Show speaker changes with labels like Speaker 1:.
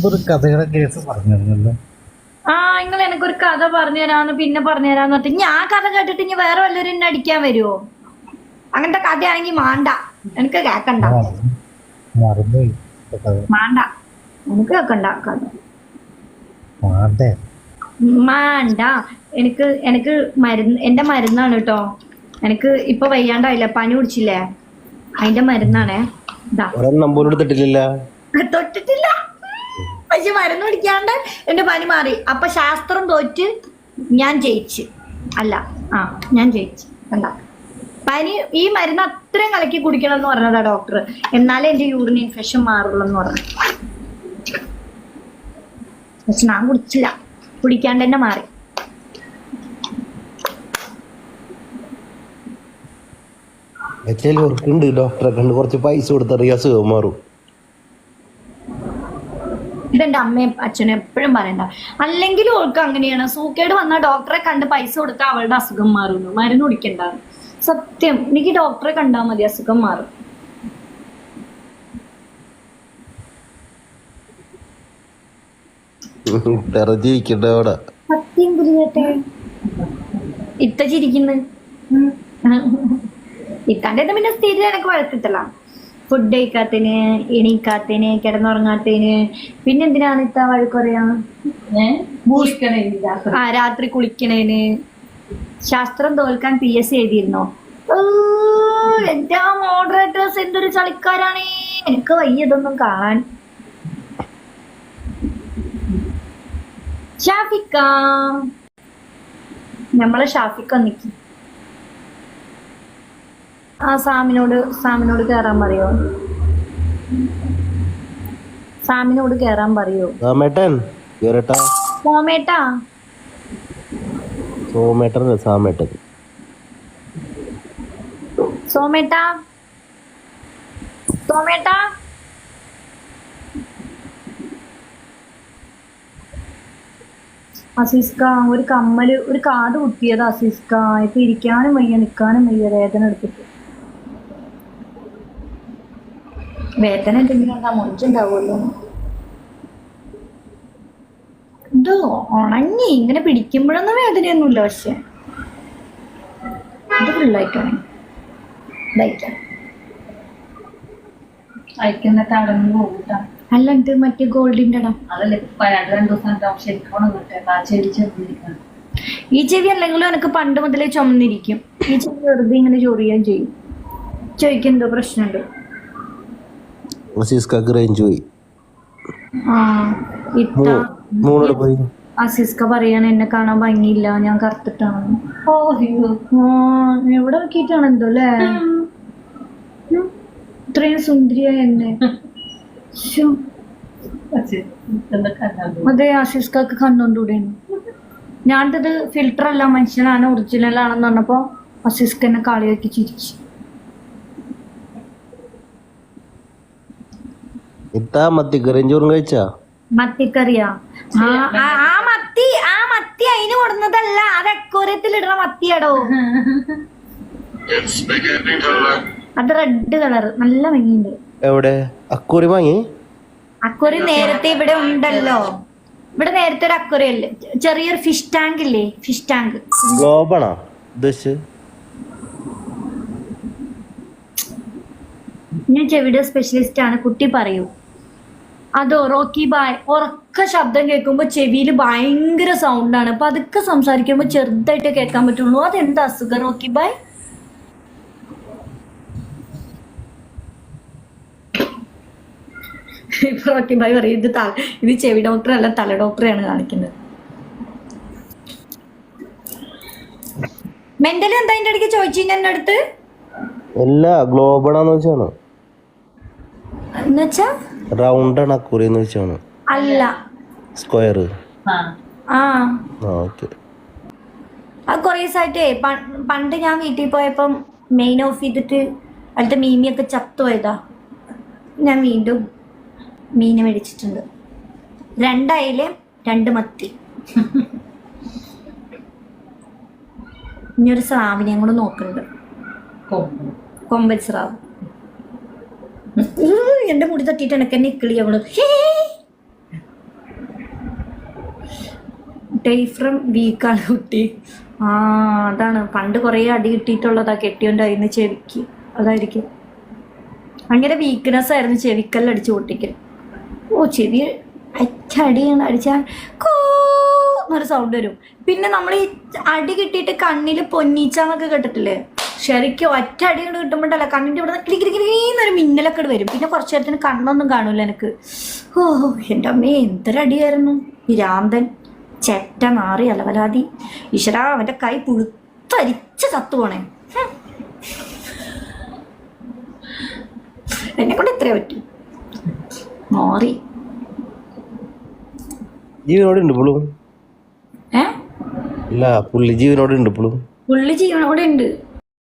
Speaker 1: ഒരു കഥയുടെ കേസ് പറഞ്ഞിരുന്നല്ലോ.
Speaker 2: ആ നിങ്ങൾ എനിക്കൊരു കഥ പറഞ്ഞു തരാന്ന് പിന്നെ പറഞ്ഞു തരാന്ന് പറഞ്ഞിട്ട് ഞാൻ ആ കഥ കേട്ടിട്ട് ഇനി വേറെ വല്ലവരും എന്നെ അടിക്കാൻ വരുമോ? അങ്ങനത്തെ കഥയാണെങ്കി മാണ്ട, എനിക്ക് കേക്കണ്ട.
Speaker 1: മറന്നുപോയി
Speaker 2: മാണ്ട, എനിക്ക് കേക്കണ്ട കഥ.
Speaker 1: മാണ്ടേ
Speaker 2: മാണ്ട. എനിക്ക് എനിക്ക് മരുന്ന്, എന്റെ മരുന്നാണ് കേട്ടോ. എനിക്ക് ഇപ്പൊ വയ്യാണ്ടായില്ല, പനി പിടിച്ചില്ലേ, അതിന്റെ മരുന്നാണേ. ഇതാ തൊട്ടിട്ടില്ല, പക്ഷെ മരുന്ന് പിടിക്കാണ്ട് എന്റെ പനി മാറി. അപ്പൊ ശാസ്ത്രം തോറ്റ് ഞാൻ ജയിച്ച്. അല്ല, ഞാൻ ജയിച്ച്. എന്താ പനി, ഈ മരുന്ന് അത്രയും കലക്കി കുടിക്കണം എന്ന് പറഞ്ഞതാ ഡോക്ടർ. എന്നാലേ എന്റെ യൂറിൻ ഇൻഫെക്ഷൻ മാറുള്ളൂ എന്ന് പറഞ്ഞു. പക്ഷെ ഞാൻ കുടിച്ചില്ല, കുടിക്കാണ്ട് തന്നെ മാറി.
Speaker 3: ഡോക്ടറെ കണ്ട് കുറച്ച് പൈസ കൊടുത്തറിയ അസുഖം മാറും.
Speaker 2: ഇതെന്റെ അമ്മയും അച്ഛനും എപ്പോഴും പറയണ്ട. അല്ലെങ്കിലും ഓൾക്ക് അങ്ങനെയാണ്, സൂക്കേട് വന്നാൽ ഡോക്ടറെ കണ്ട് പൈസ കൊടുത്താൽ അവളുടെ അസുഖം മാറുന്നു, മരുന്ന് കുടിക്കണ്ട. സത്യം, എനിക്ക് ഡോക്ടറെ കണ്ടാൽ മതി, അസുഖം മാറും. സത്യം പുരിയട്ടെ. ഇത്ത ചിരിക്കുന്നു. ഇത്താൻ്റെ പിന്നെ സ്ഥിതി എനിക്ക് വഴക്കിട്ടല്ല. ഫുഡ് കഴിക്കാത്തതിന്, എണീക്കാത്തതിന്, കിടന്നുറങ്ങാത്തതിന്. പിന്നെ എന്തിനാണ് ഇത്ത വഴക്കുറയാ? രാത്രി കുളിക്കണേന്. ശാസ്ത്രം തോൽക്കാൻ PSC എഴുതിയിരുന്നോ? എന്റെ മോഡറേറ്റേഴ്സ് എന്തൊരു ചളിക്കാരാണേ, എനിക്ക് വയ്യതൊന്നും കാണാൻ. ഷാഫിക്ക, നമ്മളെ ഷാഫിക്ക നിക്കി. ആ സാമിനോട് കേറാൻ പറയോ? സാമിനോട് കേറാൻ പറയോ? സോമേട്ടാ, സോമേട്ടാ, സോമേട്ടാ. അസീസ്ക, ഒരു കമ്മല്, ഒരു കാത് കുത്തിയത് അസീസ്ക. ഇപ്പൊ ഇരിക്കാനും വയ്യ, നിക്കാനും വയ്യ, വേദന എടുത്തിട്ട്. വേദന എന്തെങ്കിലും എന്താ മുറിച്ചുണ്ടാവുമല്ലോ. ഇത് ഉണങ്ങി ഇങ്ങനെ പിടിക്കുമ്പോഴൊന്നും വേദനയൊന്നുമില്ല, പക്ഷെ ഇത് ഫുള്ളായിട്ടാണ് അയക്കുന്ന തടഞ്ഞു പോകൂട്ടാ. അല്ല, ഇത് മറ്റേ ഗോൾഡിന്റെ ഇടം അതല്ലേ 2 ദിവസം ഈ ചെവി അല്ലെങ്കിലും എനിക്ക് പണ്ട് മുതലേ ചുമന്നിരിക്കും. ഈ ചെവി വെറുതെ ഇങ്ങനെ ചൊറിയുകയും ചെയ്യും. ചോദിക്കെന്തോ പ്രശ്നമുണ്ട്. അസീസ്ക പറയാണ് എന്നെ കാണാൻ ഭംഗിയില്ല, ഞാൻ കറുത്തിട്ടാണ്. എവിടെ നോക്കിയിട്ടാണ് എന്തോ അല്ലേ ഇത്രയും സുന്ദരിയായ എന്നെ. അതെ, ആശിസ്കാക്ക് കണ്ണോണ്ടൂടെയാണ്. ഞാനിത് ഫിൽറ്റർ അല്ല, മനുഷ്യനാണ്, ഒറിജിനൽ ആണെന്ന് പറഞ്ഞപ്പോ അസീസ്ക എന്നെ കളിയാക്കി ചിരിച്ചു. മത്തിക്കറിയാ? ആ മത്തി അതിന് കൊടുന്നതല്ല, അത് അക്വേറിയത്തിൽ ഇടുന്ന മത്തിയാടോ. അത് റെഡ് കളർ, നല്ല ഭംഗിയുണ്ട്.
Speaker 3: എവിടെ അക്വേറി വാങ്ങി?
Speaker 2: അക്വേറി നേരത്തെ ഇവിടെ ഉണ്ടല്ലോ. ഇവിടെ നേരത്തെ ഒരു അക്വേറി അല്ലേ, ചെറിയൊരു ഫിഷ് ടാങ്ക് ഇല്ലേ, ഫിഷ് ടാങ്ക്. ഞാൻ ചെവിയുടെ സ്പെഷ്യലിസ്റ്റ് ആണ്, കുട്ടി പറയൂ. അതോ റോക്കി ബായ്, ഉറക്ക ശബ്ദം കേൾക്കുമ്പോ ചെവിയിൽ ഭയങ്കര സൗണ്ടാണ്, അപ്പൊ അതൊക്കെ സംസാരിക്കുമ്പോ ചെറുതായിട്ട് കേൾക്കാൻ പറ്റുള്ളൂ. അതെന്താ അസുഖം റോക്കി ബായ്? ഇപ്പൊ റോക്കി ബായ് പറയും ഇത് ചെവി ഡോക്ടർ അല്ല, തല ഡോക്ടറെയാണ് കാണിക്കുന്നത്. മെന്റലി എന്താ അതിന്റെ ഇടയ്ക്ക് ചോദിച്ചു എന്റെ അടുത്ത്?
Speaker 3: റൗണ്ട് ആണ് അക്വേറി എന്ന് വെച്ചാണ്,
Speaker 2: അല്ല
Speaker 3: സ്ക്വയർ.
Speaker 2: അത് കുറേ ദിവസമായിട്ടേ, പണ്ട് ഞാൻ വീട്ടിൽ പോയപ്പം മെയിൻ ഓഫ് ചെയ്തിട്ട് അതിലത്തെ മീമിയൊക്കെ ചത്തുപോയതാ. ഞാൻ വീണ്ടും മീനെ മേടിച്ചിട്ടുണ്ട്. 2 അയലയും 2 മത്തി. ഇനിയൊരു സ്രാവിനെയും കൂടെ നോക്കുന്നുണ്ട്, കൊമ്പൻ സ്രാവ്. എന്റെ മുടി തട്ടിയിട്ട് എനിക്ക് തന്നെ ഇക്കിളി അവള്. ഡൈഫ്രം വീക്കാണ് കുട്ടി. ആ അതാണ് പണ്ട് കുറേ അടി കിട്ടിയിട്ടുള്ളതാ കെട്ടിയോൻ്റെ കയ്യിൽ നിന്ന് ചെവിക്ക്. അതായിരിക്കും ഭയങ്കര വീക്ക്നെസ് ആയിരുന്നു ചെവിക്കെല്ലാം അടിച്ചു പൊട്ടിക്കൽ. ഓ ചെവി അച്ചടിയാണ് അടിച്ചാൽ കോ എന്നൊരു സൗണ്ട് വരും. പിന്നെ നമ്മൾ ഈ അടി കിട്ടിയിട്ട് കണ്ണിൽ പൊന്നീച്ചാന്നൊക്കെ കേട്ടിട്ടില്ലേ? ശരിക്കും ഒറ്റ അടി കൊണ്ട് കിട്ടുമ്പോഴല്ല കണ്ണിൻ്റെ ഇവിടെ കിളിന്നൊരു മിന്നലൊക്കെ വരും. പിന്നെ കുറച്ചു നേരത്തിന് കണ്ണൊന്നും കാണൂല എനിക്ക്. ഓ എൻ്റെ അമ്മേ എന്തൊരടിയായിരുന്നു. പിരാന്തൻ ചെറ്റ നാറി അലവലാതി. ഈശ്വരാ അവൻ്റെ കൈ പുഴുത്തരിച്ച് ചത്തുപോണേ. എന്നെ കൊണ്ട് എത്രയാ പറ്റും മാറി.
Speaker 3: ജീവനോട് ഉണ്ട് ഇപ്പോഴും?
Speaker 2: ഏ
Speaker 3: ഇല്ല പുള്ളി ജീവനോട് ഉണ്ട് ഇപ്പോഴും.
Speaker 2: പുള്ളി ജീവനോടെ ഉണ്ട്.